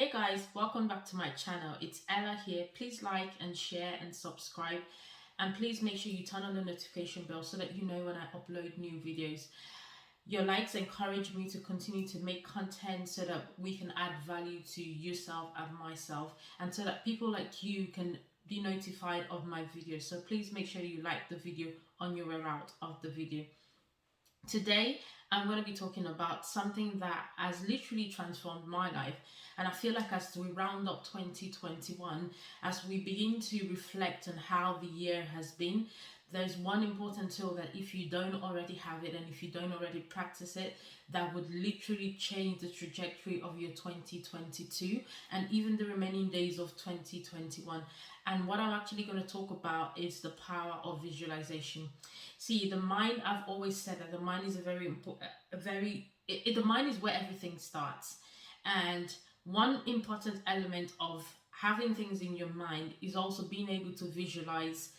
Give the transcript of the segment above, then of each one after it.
Hey guys, welcome back to my channel. It's Ella here. Please like and share and subscribe, and please make sure you turn on the notification bell so that you know when I upload new videos. Your likes encourage me to continue to make content so that we can add value to yourself and myself, and so that people like you can be notified of my videos. So please make sure you like the video on your way out of the video. Today, I'm going to be talking about something that has literally transformed my life. And I feel like as we round up 2021, as we begin to reflect on how the year has been, there's one important tool that if you don't already have it and if you don't already practice it, that would literally change the trajectory of your 2022 and even the remaining days of 2021. And what I'm actually going to talk about is the power of visualization. See, the mind, I've always said that the mind is a very important, the mind is where everything starts. And one important element of having things in your mind is also being able to visualize,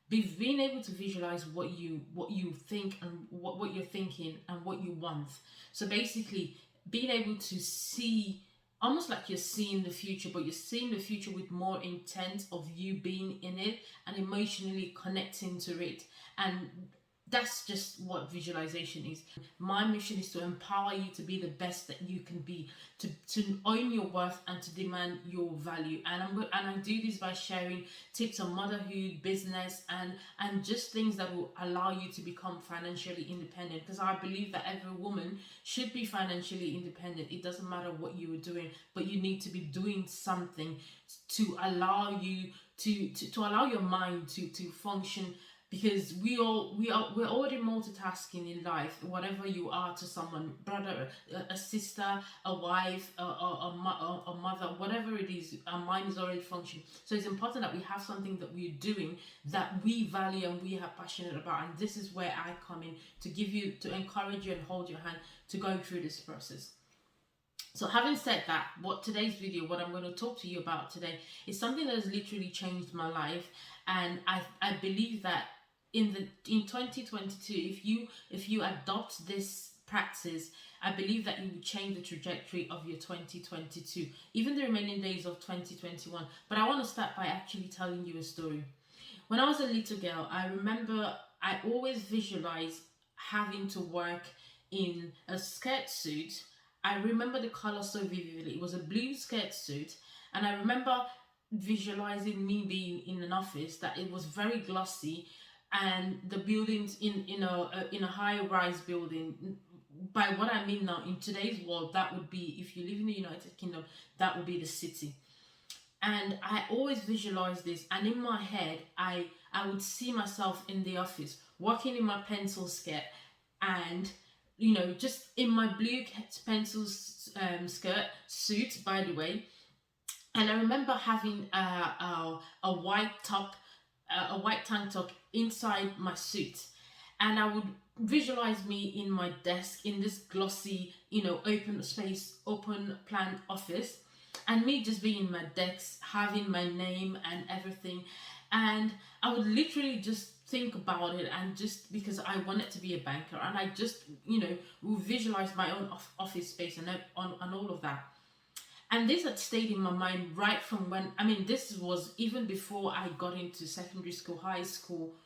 being able to visualize what you think and what you're thinking and what you want. So basically, being able to see, almost like you're seeing the future, but you're seeing the future with more intent of you being in it and emotionally connecting to it. And that's just what visualization is. My mission is to empower you to be the best that you can be, to own your worth and to demand your value. And I do this by sharing tips on motherhood, business, and just things that will allow you to become financially independent. Because I believe that every woman should be financially independent. It doesn't matter what you are doing, but you need to be doing something to allow you to allow your mind to function, because we're already multitasking in life. Whatever you are to someone, brother, a sister, a wife, a mother, whatever it is, our mind is already functioning. So it's important that we have something that we're doing that we value and we are passionate about. And this is where I come in to give you, to encourage you and hold your hand to go through this process. So having said that, what I'm going to talk to you about today is something that has literally changed my life. And I believe that in 2022, if you adopt this practice, I believe that you will change the trajectory of your 2022, even the remaining days of 2021. But I want to start by actually telling you a story. When I was a little girl, I remember I always visualized having to work in a skirt suit. I remember the color so vividly. It was a blue skirt suit, and I remember visualizing me being in an office that it was very glossy, and the buildings in a high rise building. By what I mean now, in today's world, that would be, if you live in the United Kingdom, that would be the city. And I always visualize this, and in my head, I would see myself in the office working in my pencil skirt, and just in my blue pencil skirt suit, by the way. And I remember having a white top, a white tank top inside my suit, and I would visualize me in my desk in this glossy, open space, open plan office, and me just being in my desk, having my name and everything. And I would literally just think about it, and just because I wanted to be a banker, and I just would visualize my own office space and all of that. And this had stayed in my mind right from when, this was even before I got into secondary school, high school,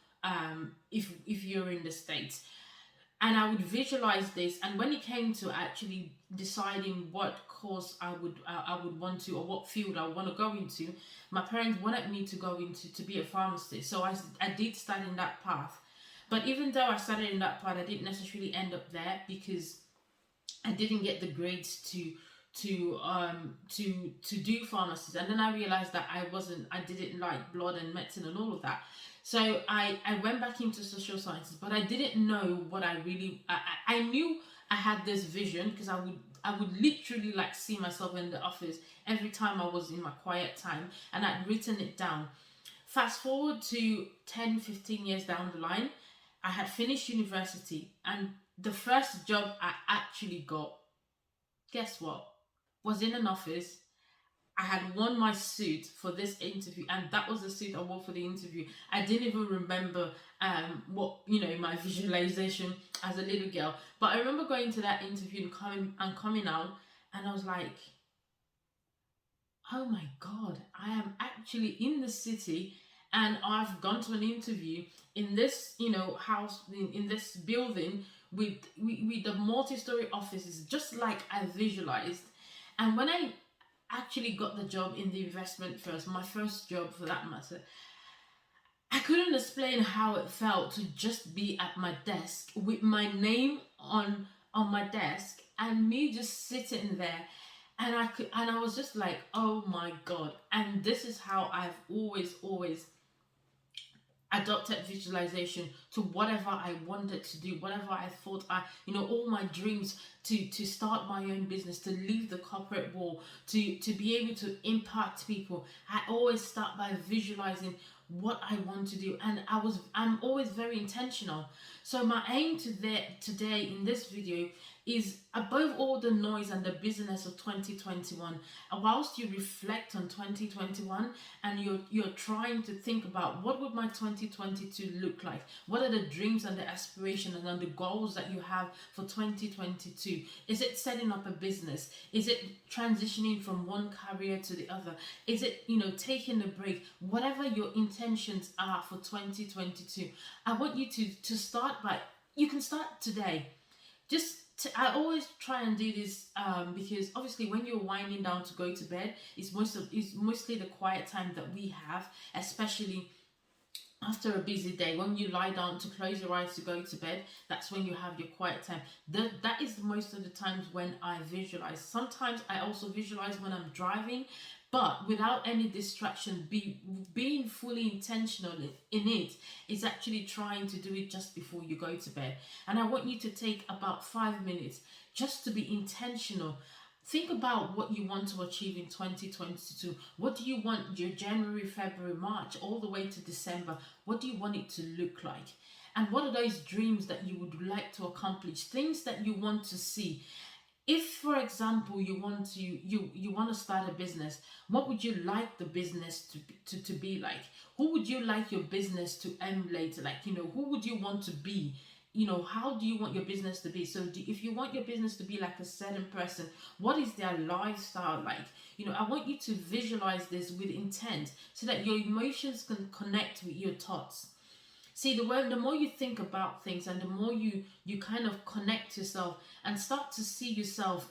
if you're in the States. And I would visualize this. And when it came to actually deciding what course I would want to, or what field I want to go into, my parents wanted me to go into to be a pharmacist. So I did start in that path. But even though I started in that path, I didn't necessarily end up there because I didn't get the grades to do pharmacies. And then I realized that I didn't like blood and medicine and all of that. So I went back into social sciences, but I didn't know what I knew I had this vision, because I would literally like see myself in the office every time I was in my quiet time, and I'd written it down. Fast forward to 10-15 years down the line, I had finished university, and the first job I actually got, guess what, was in an office. I had worn my suit for this interview, and that was the suit I wore for the interview. I didn't even remember what my visualization as a little girl, but I remember going to that interview and coming out, and I was like, oh my God, I am actually in the city and I've gone to an interview in this, house, in this building with the multi-story offices, just like I visualized. And when I actually got the job in the investment first, my first job for that matter, I couldn't explain how it felt to just be at my desk with my name on my desk and me just sitting there, and I was just like, oh my God. And this is how I've always adopted visualization to whatever I wanted to do, whatever I thought all my dreams to start my own business, to leave the corporate world, to be able to impact people. I always start by visualizing what I want to do, and I'm always very intentional. So my aim today in this video is, above all the noise and the business of 2021, whilst you reflect on 2021 and you're trying to think about what would my 2022 look like, what are the dreams and the aspirations and the goals that you have for 2022. Is it setting up a business? Is it transitioning from one career to the other? Is it taking a break? Whatever your intentions are for 2022, I want you to start by, you can start today. I always try and do this because obviously when you're winding down to go to bed, it's mostly the quiet time that we have, especially after a busy day. When you lie down to close your eyes to go to bed, that's when you have your quiet time. That is most of the times when I visualize. Sometimes I also visualize when I'm driving, but without any distraction. Being fully intentional in it is actually trying to do it just before you go to bed. And I want you to take about 5 minutes just to be intentional. Think about what you want to achieve in 2022. What do you want your January, February, March, all the way to December? What do you want it to look like? And what are those dreams that you would like to accomplish? Things that you want to see. If, for example, you want to start a business, what would you like the business to be like? Who would you like your business to emulate? Like, who would you want to be? How do you want your business to be? So if you want your business to be like a certain person, what is their lifestyle like? I want you to visualize this with intent so that your emotions can connect with your thoughts. See, the more you think about things and the more you kind of connect yourself and start to see yourself.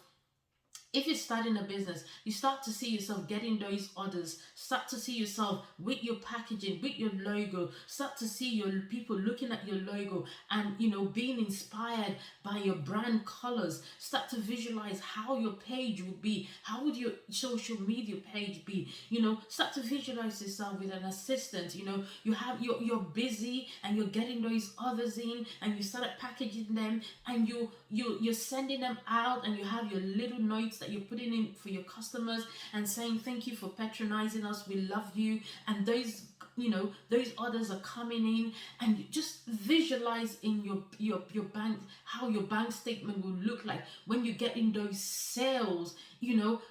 If you're starting a business, you start to see yourself getting those orders, start to see yourself with your packaging, with your logo, start to see your people looking at your logo and, being inspired by your brand colors. Start to visualize how your page would be. How would your social media page be? Start to visualize yourself with an assistant. You're busy and you're getting those orders in and you started packaging them and you're sending them out and you have your little notes that you're putting in for your customers and saying thank you for patronizing us, we love you, and those orders are coming in, and you just visualize in your bank how your bank statement will look like when you get in those sales.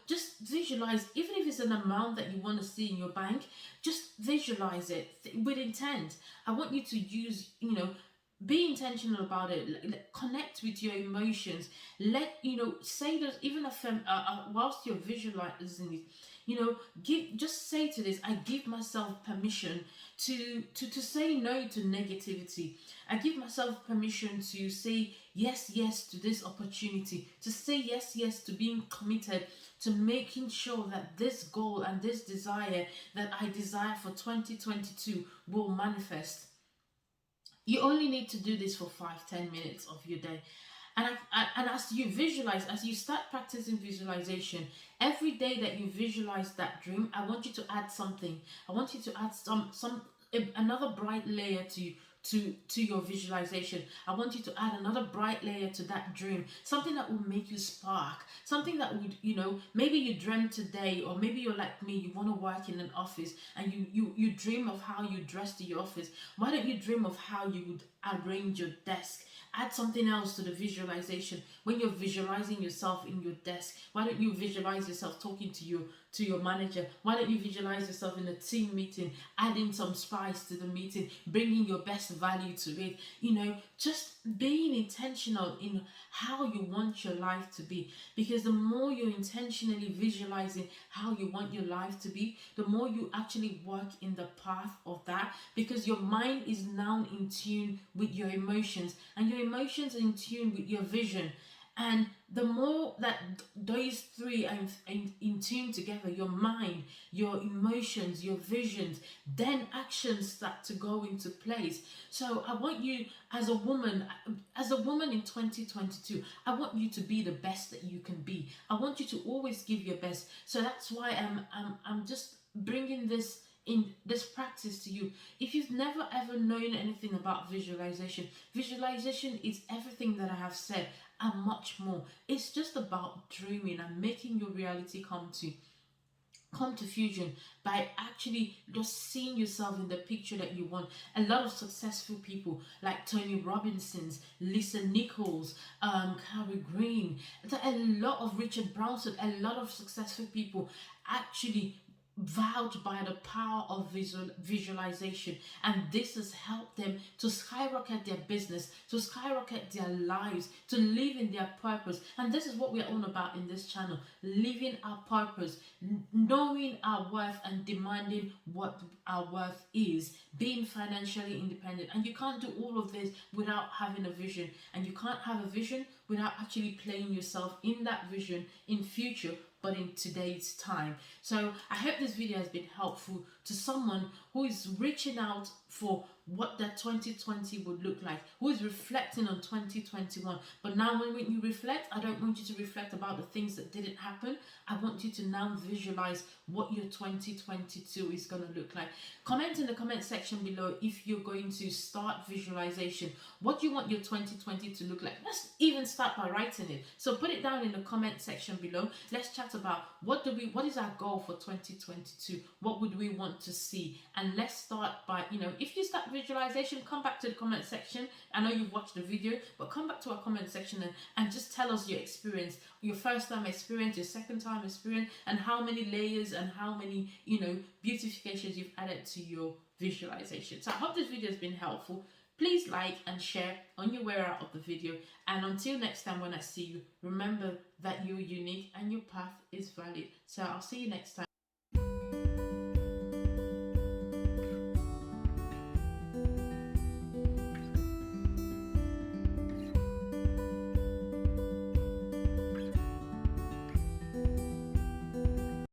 Just visualize, even if it's an amount that you want to see in your bank, just visualize it with intent. I want you to use, be intentional about it. Connect with your emotions. Say that even whilst you're visualizing it, just say to this: I give myself permission to say no to negativity. I give myself permission to say yes to this opportunity, to say yes to being committed, to making sure that this goal and this desire that I desire for 2022 will manifest. You only need to do this for 5-10 minutes of your day. And as you visualize, as you start practicing visualization, every day that you visualize that dream, I want you to add something. I want you to add another bright layer to your visualization. I want you to add another bright layer to that dream, something that will make you spark, something that would, maybe you dreamt today, or maybe you're like me, you want to work in an office and you dream of how you dress to your office. Why don't you dream of how you would arrange your desk? Add something else to the visualization. When you're visualizing yourself in your desk, why don't you visualize yourself talking to to your manager? Why don't you visualize yourself in a team meeting, adding some spice to the meeting, bringing your best value to it? Just being intentional in how you want your life to be. Because the more you're intentionally visualizing how you want your life to be, the more you actually work in the path of that, because your mind is now in tune with your emotions, and your emotions are in tune with your vision. And the more that those three are in tune together, your mind, your emotions, your visions, then actions start to go into place. So I want you, as a woman in 2022, I want you to be the best that you can be. I want you to always give your best. So that's why I'm just bringing this practice to you. If you've never ever known anything about visualization, visualization is everything that I have said and much more. It's just about dreaming and making your reality come to fusion by actually just seeing yourself in the picture that you want. A lot of successful people like Tony Robinson's, Lisa Nichols, Carrie Green, a lot of Richard Branson, a lot of successful people actually vouch by the power of visualization, and this has helped them to skyrocket their business, to skyrocket their lives, to live in their purpose. And this is what we're all about in this channel: living our purpose, knowing our worth and demanding what our worth is, being financially independent. And you can't do all of this without having a vision, and you can't have a vision without actually playing yourself in that vision in future, but in today's time. So I hope this video has been helpful to someone who is reaching out for what their 2020 would look like, who is reflecting on 2021. But now when you reflect, I don't want you to reflect about the things that didn't happen. I want you to now visualize what your 2022 is going to look like. Comment in the comment section below if you're going to start visualization. What do you want your 2020 to look like? Let's even start by writing it. So put it down in the comment section below. Let's chat about what is our goal for 2022? What would we want to see? And let's start by, if you start visualization, come back to the comment section. I know you've watched the video, but come back to our comment section and just tell us your experience, your first time experience, your second time experience, and how many layers and how many, beautifications you've added to your visualization. So I hope this video has been helpful. Please like and share on your way out of the video. And until next time when I see you, remember that you're unique and your path is valid. So I'll see you next time.